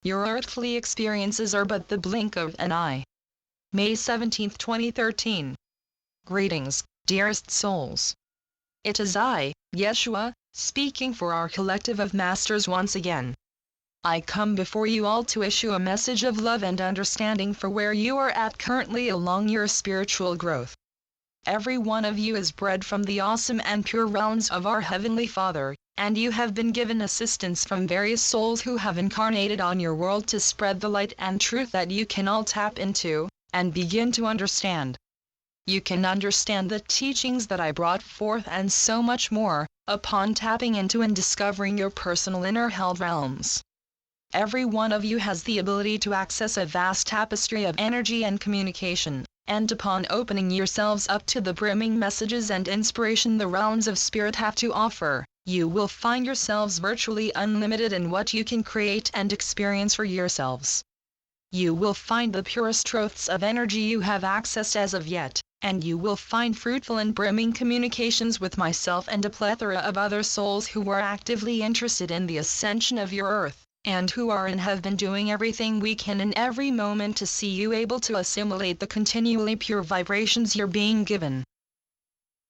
Your earthly experiences are but the blink of an eye. May 17, 2013. Greetings, dearest souls. It is I, Jeshua, speaking for our collective of masters once again. I come before you all to issue a message of love and understanding for where you are at currently along your spiritual growth. Every one of you is bred from the awesome and pure realms of our Heavenly Father, and you have been given assistance from various souls who have incarnated on your world to spread the light and truth that you can all tap into, and begin to understand. You can understand the teachings that I brought forth and so much more, upon tapping into and discovering your personal inner held realms. Every one of you has the ability to access a vast tapestry of energy and communication, and upon opening yourselves up to the brimming messages and inspiration the realms of spirit have to offer, you will find yourselves virtually unlimited in what you can create and experience for yourselves. You will find the purest truths of energy you have accessed as of yet, and you will find fruitful and brimming communications with myself and a plethora of other souls who are actively interested in the ascension of your earth, and who are and have been doing everything we can in every moment to see you able to assimilate the continually pure vibrations you're being given.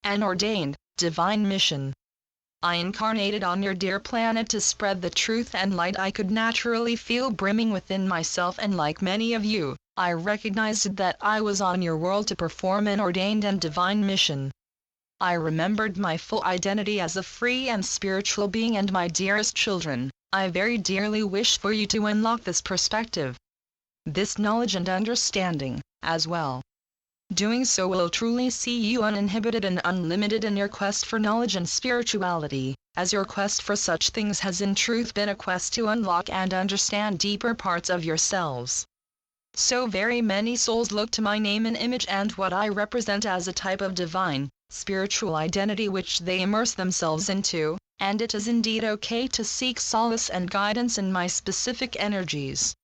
An ordained, divine mission. I incarnated on your dear planet to spread the truth and light I could naturally feel brimming within myself, and like many of you, I recognized that I was on your world to perform an ordained and divine mission. I remembered my full identity as a free and spiritual being, and my dearest children, I very dearly wish for you to unlock this perspective, this knowledge and understanding, as well. Doing so will truly see you uninhibited and unlimited in your quest for knowledge and spirituality, as your quest for such things has in truth been a quest to unlock and understand deeper parts of yourselves. So very many souls look to my name and image and what I represent as a type of divine, spiritual identity which they immerse themselves into, and it is indeed okay to seek solace and guidance in my specific energies.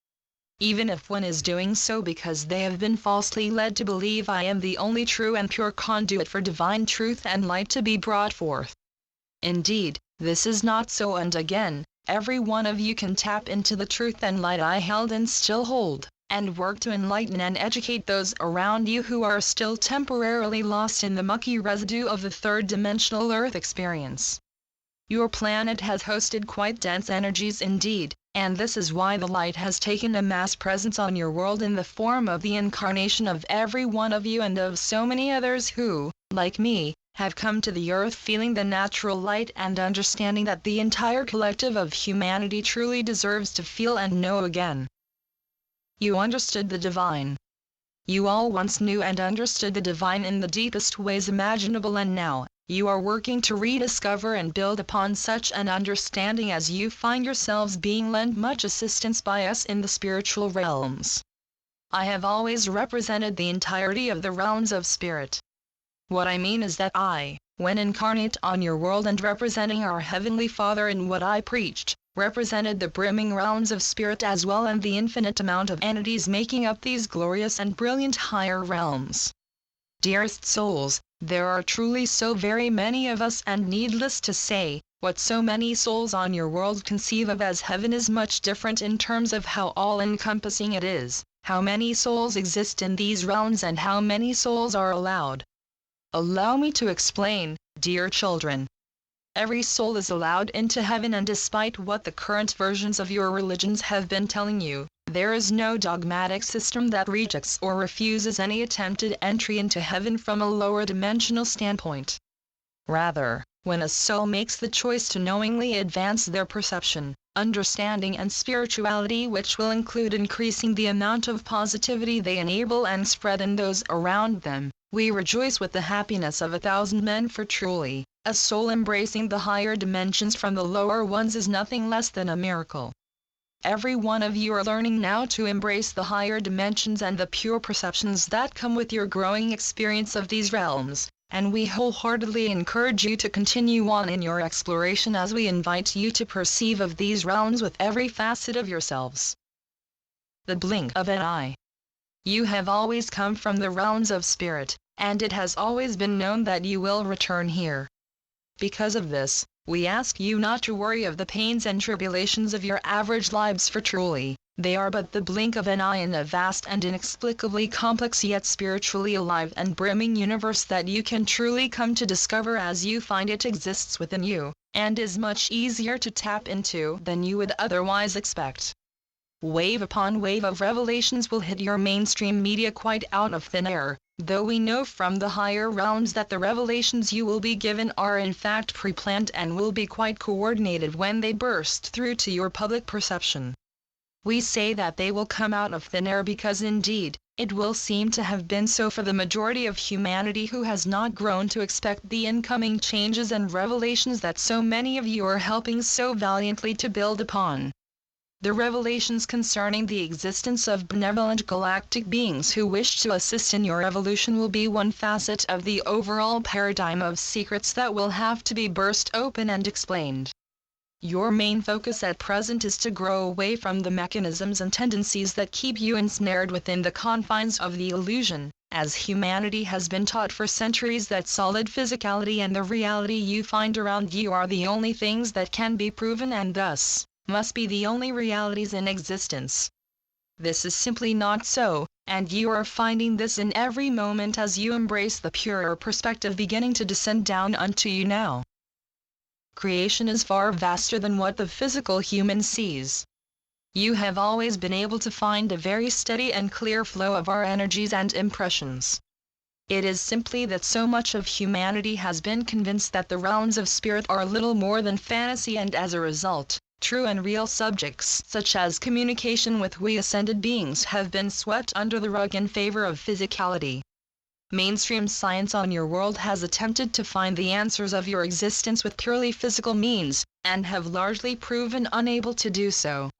Even if one is doing so because they have been falsely led to believe I am the only true and pure conduit for divine truth and light to be brought forth. Indeed, this is not so, and again, every one of you can tap into the truth and light I held and still hold, and work to enlighten and educate those around you who are still temporarily lost in the mucky residue of the third-dimensional Earth experience. Your planet has hosted quite dense energies indeed, and this is why the light has taken a mass presence on your world in the form of the incarnation of every one of you and of so many others who, like me, have come to the earth feeling the natural light and understanding that the entire collective of humanity truly deserves to feel and know again. You understood the divine. You all once knew and understood the divine in the deepest ways imaginable, and now, you are working to rediscover and build upon such an understanding as you find yourselves being lent much assistance by us in the spiritual realms. I have always represented the entirety of the realms of spirit. What I mean is that I, when incarnate on your world and representing our Heavenly Father in what I preached, represented the brimming realms of spirit as well, and the infinite amount of entities making up these glorious and brilliant higher realms. Dearest souls, there are truly so very many of us, and needless to say, what so many souls on your world conceive of as heaven is much different in terms of how all-encompassing it is, how many souls exist in these realms and how many souls are allowed. Allow me to explain, dear children. Every soul is allowed into heaven, and despite what the current versions of your religions have been telling you, there is no dogmatic system that rejects or refuses any attempted entry into heaven from a lower dimensional standpoint. Rather, when a soul makes the choice to knowingly advance their perception, understanding and spirituality, which will include increasing the amount of positivity they enable and spread in those around them, we rejoice with the happiness of 1,000 men, for truly, a soul embracing the higher dimensions from the lower ones is nothing less than a miracle. Every one of you are learning now to embrace the higher dimensions and the pure perceptions that come with your growing experience of these realms, and we wholeheartedly encourage you to continue on in your exploration as we invite you to perceive of these realms with every facet of yourselves. The blink of an eye. You have always come from the realms of spirit, and it has always been known that you will return here. Because of this, we ask you not to worry of the pains and tribulations of your average lives, for truly, They are but the blink of an eye in a vast and inexplicably complex yet spiritually alive and brimming universe that you can truly come to discover as you find it exists within you, and is much easier to tap into than you would otherwise expect. Wave upon wave of revelations will hit your mainstream media quite out of thin air, though we know from the higher realms that the revelations you will be given are in fact pre-planned and will be quite coordinated when they burst through to your public perception. We say that they will come out of thin air because indeed, it will seem to have been so for the majority of humanity who has not grown to expect the incoming changes and revelations that so many of you are helping so valiantly to build upon. The revelations concerning the existence of benevolent galactic beings who wish to assist in your evolution will be one facet of the overall paradigm of secrets that will have to be burst open and explained. Your main focus at present is to grow away from the mechanisms and tendencies that keep you ensnared within the confines of the illusion, as humanity has been taught for centuries that solid physicality and the reality you find around you are the only things that can be proven and thus must be the only realities in existence. This is simply not so, and you are finding this in every moment as you embrace the purer perspective beginning to descend down unto you now. Creation is far vaster than what the physical human sees. You have always been able to find a very steady and clear flow of our energies and impressions. It is simply that so much of humanity has been convinced that the realms of spirit are little more than fantasy, and as a result, true and real subjects such as communication with we ascended beings have been swept under the rug in favor of physicality. Mainstream science on your world has attempted to find the answers of your existence with purely physical means, and have largely proven unable to do so.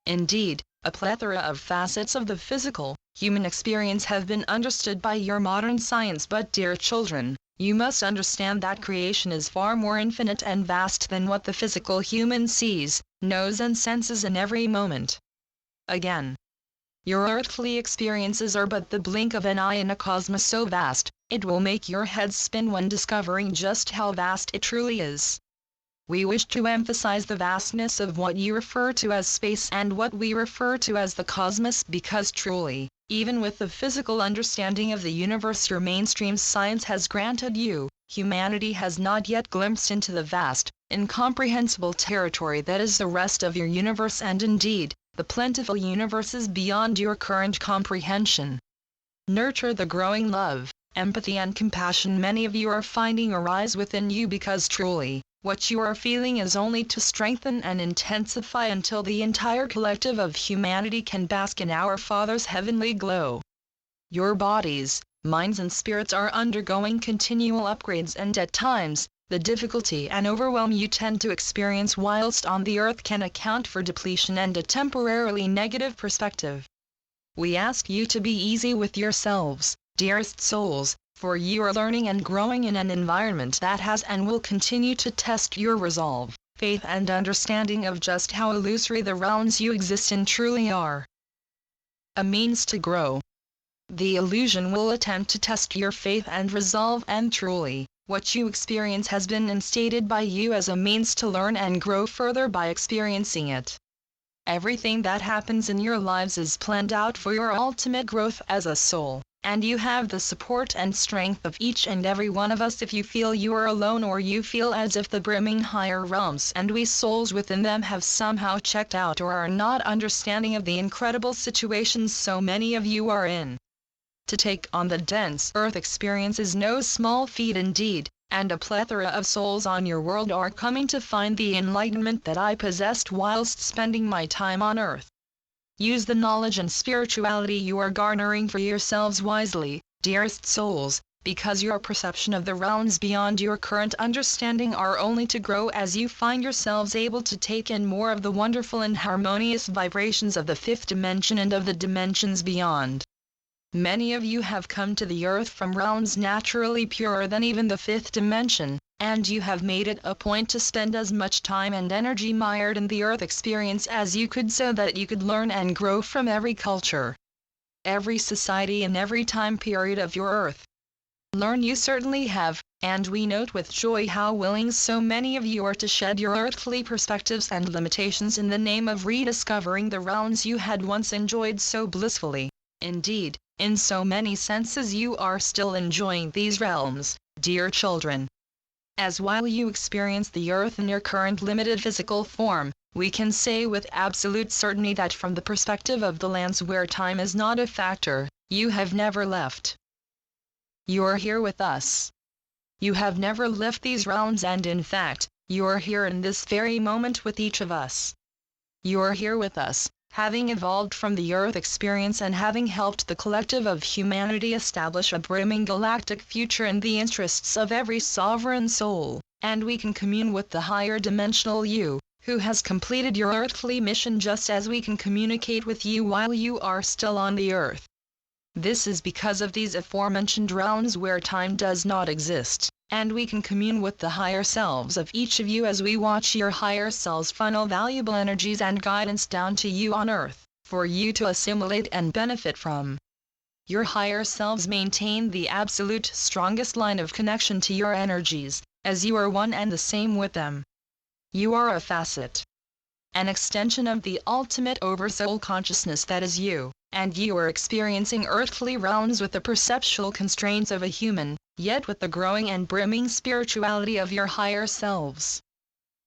Indeed, a plethora of facets of the physical, human experience have been understood by your modern science, but dear children, you must understand that creation is far more infinite and vast than what the physical human sees, knows and senses in every moment. Again, your earthly experiences are but the blink of an eye in a cosmos so vast, it will make your head spin when discovering just how vast it truly is. We wish to emphasize the vastness of what you refer to as space and what we refer to as the cosmos because truly, even with the physical understanding of the universe your mainstream science has granted you, humanity has not yet glimpsed into the vast, incomprehensible territory that is the rest of your universe and indeed, the plentiful universes beyond your current comprehension. Nurture the growing love, empathy and compassion many of you are finding arise within you because truly, what you are feeling is only to strengthen and intensify until the entire collective of humanity can bask in our Father's heavenly glow. Your bodies, minds and spirits are undergoing continual upgrades, and at times, the difficulty and overwhelm you tend to experience whilst on the earth can account for depletion and a temporarily negative perspective. We ask you to be easy with yourselves, dearest souls, for you are learning and growing in an environment that has and will continue to test your resolve, faith and understanding of just how illusory the realms you exist in truly are. A means to grow. The illusion will attempt to test your faith and resolve, and truly, what you experience has been instated by you as a means to learn and grow further by experiencing it. Everything that happens in your lives is planned out for your ultimate growth as a soul, and you have the support and strength of each and every one of us. If you feel you are alone or you feel as if the brimming higher realms and we souls within them have somehow checked out or are not understanding of the incredible situations so many of you are in. To take on the dense earth experience is no small feat indeed, and a plethora of souls on your world are coming to find the enlightenment that I possessed whilst spending my time on earth. Use the knowledge and spirituality you are garnering for yourselves wisely, dearest souls, because your perception of the realms beyond your current understanding are only to grow as you find yourselves able to take in more of the wonderful and harmonious vibrations of the fifth dimension and of the dimensions beyond. Many of you have come to the earth from realms naturally purer than even the fifth dimension, and you have made it a point to spend as much time and energy mired in the earth experience as you could so that you could learn and grow from every culture, every society and every time period of your earth. Learn you certainly have, and we note with joy how willing so many of you are to shed your earthly perspectives and limitations in the name of rediscovering the realms you had once enjoyed so blissfully. Indeed, in so many senses you are still enjoying these realms, dear children. As while you experience the earth in your current limited physical form, we can say with absolute certainty that from the perspective of the lands where time is not a factor, you have never left. You are here with us. You have never left these realms, and in fact, you are here in this very moment with each of us. You are here with us, having evolved from the earth experience and having helped the collective of humanity establish a brimming galactic future in the interests of every sovereign soul, and we can commune with the higher dimensional you, who has completed your earthly mission, just as we can communicate with you while you are still on the earth. This is because of these aforementioned realms where time does not exist, and we can commune with the higher selves of each of you as we watch your higher selves funnel valuable energies and guidance down to you on earth, for you to assimilate and benefit from. Your higher selves maintain the absolute strongest line of connection to your energies, as you are one and the same with them. You are a facet, an extension of the ultimate oversoul consciousness that is you, and you are experiencing earthly realms with the perceptual constraints of a human, yet with the growing and brimming spirituality of your higher selves.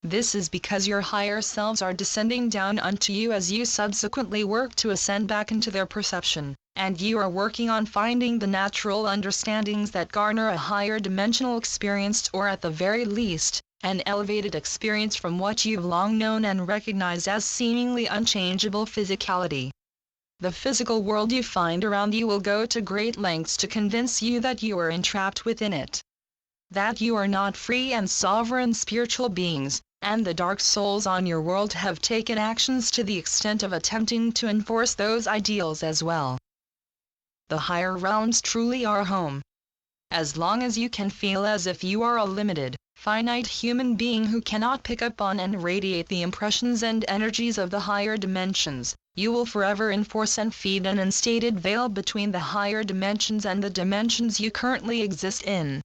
This is because your higher selves are descending down unto you as you subsequently work to ascend back into their perception, and you are working on finding the natural understandings that garner a higher dimensional experience, or at the very least, an elevated experience from what you've long known and recognized as seemingly unchangeable physicality. The physical world you find around you will go to great lengths to convince you that you are entrapped within it, that you are not free and sovereign spiritual beings, and the dark souls on your world have taken actions to the extent of attempting to enforce those ideals as well. The higher realms truly are home. As long as you can feel as if you are a limited, finite human being who cannot pick up on and radiate the impressions and energies of the higher dimensions, you will forever enforce and feed an unstated veil between the higher dimensions and the dimensions you currently exist in.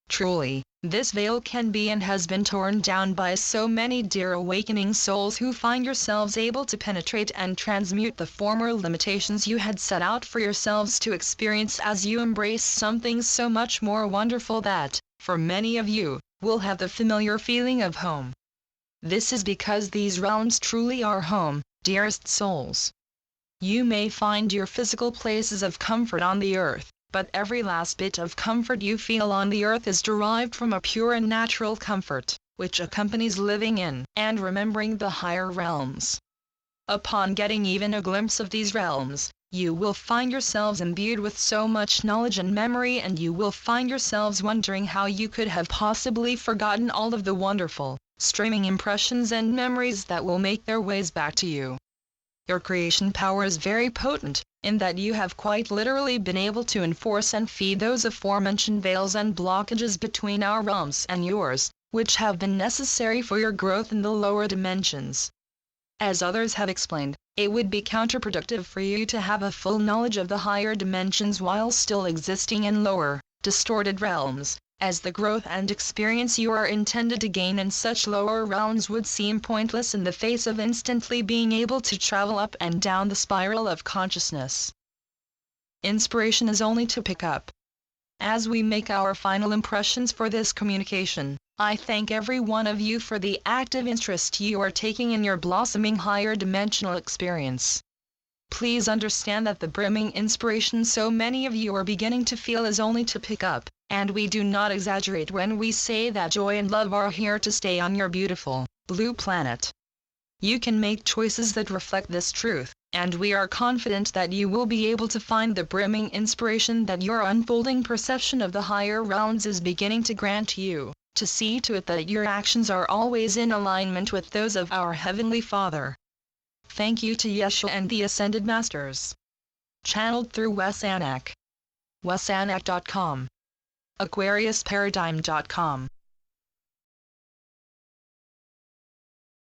Truly, this veil can be and has been torn down by so many dear awakening souls who find yourselves able to penetrate and transmute the former limitations you had set out for yourselves to experience as you embrace something so much more wonderful that, for many of you, will have the familiar feeling of home. This is because these realms truly are home, dearest souls. You may find your physical places of comfort on the earth, but every last bit of comfort you feel on the earth is derived from a pure and natural comfort, which accompanies living in and remembering the higher realms. Upon getting even a glimpse of these realms, you will find yourselves imbued with so much knowledge and memory, and you will find yourselves wondering how you could have possibly forgotten all of the wonderful, streaming impressions and memories that will make their ways back to you. Your creation power is very potent, in that you have quite literally been able to enforce and feed those aforementioned veils and blockages between our realms and yours, which have been necessary for your growth in the lower dimensions. As others have explained, it would be counterproductive for you to have a full knowledge of the higher dimensions while still existing in lower, distorted realms, as the growth and experience you are intended to gain in such lower realms would seem pointless in the face of instantly being able to travel up and down the spiral of consciousness. Inspiration is only to pick up. As we make our final impressions for this communication, I thank every one of you for the active interest you are taking in your blossoming higher dimensional experience. Please understand that the brimming inspiration so many of you are beginning to feel is only to pick up, and we do not exaggerate when we say that joy and love are here to stay on your beautiful, blue planet. You can make choices that reflect this truth, and we are confident that you will be able to find the brimming inspiration that your unfolding perception of the higher realms is beginning to grant you, to see to it that your actions are always in alignment with those of our Heavenly Father. Thank you to Jeshua and the Ascended Masters. Channeled through Wes Anak. WesAnak.com. AquariusParadigm.com